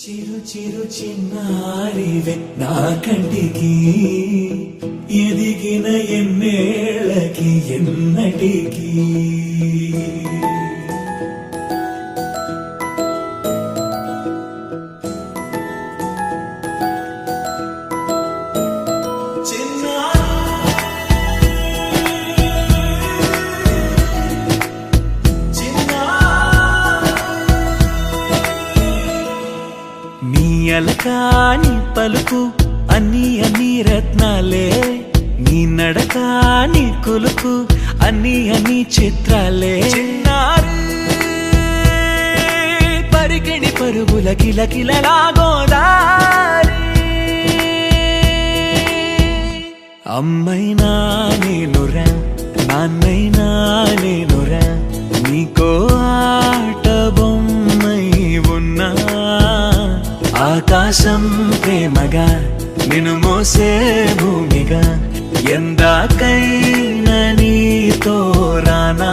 చిరు చిరు చిన్నారివే నా కంటికి ఎదిగిన ఎన్నేళ్ళకి ఎన్నటికి అలకాని పలుకు అన్ని అన్ని రత్నాలే నీ నడకాని కొలుకు అన్ని అన్ని చిత్రాలే పరికిణి పరుగుల కిలకిలలాగోదారి అమ్మైనా నేనురా నాన్నైనా నేనురా నీకో ఆట బొమ్మై ఉన్నా ఆకాశం ప్రేమగా నిన్ను మోసే భూమిగా ఎందాకైనా నీతో రానా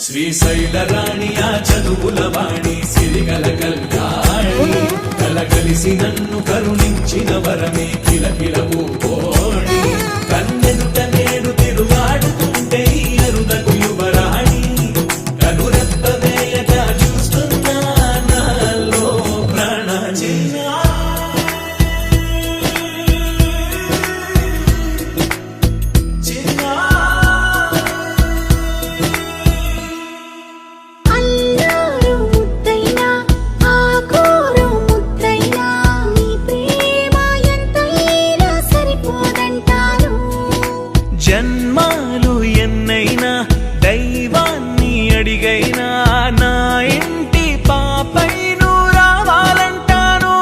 శ్రీశైల రాణియా చదువుల వాణి సిరిగల కల్యాణి కలగలిసి నన్ను కరుణించిన వరమే కిలకిలవు కోణి కన్నెదుట నేను తిరుగాడుతుంటే అరుదకు యువరాణి కనురెప్ప వేయక చూస్తున్నా నాలో ప్రాణ జన్మాలు ఎన్నైనా దైవాన్ని అడిగైనా నా ఇంటి పాపై నువ్వు రావాలంటాను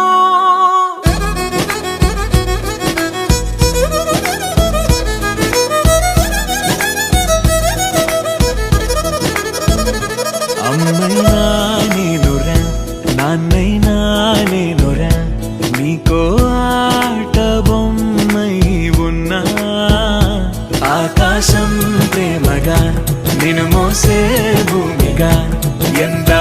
అమ్మైనా నేనురా నాన్నైనా నేనురా నీకో ఆట బొమ్మై ఉన్నా ఆకాశం ప్రేమగా నిన్ను మోసే భూమిగా ఎంత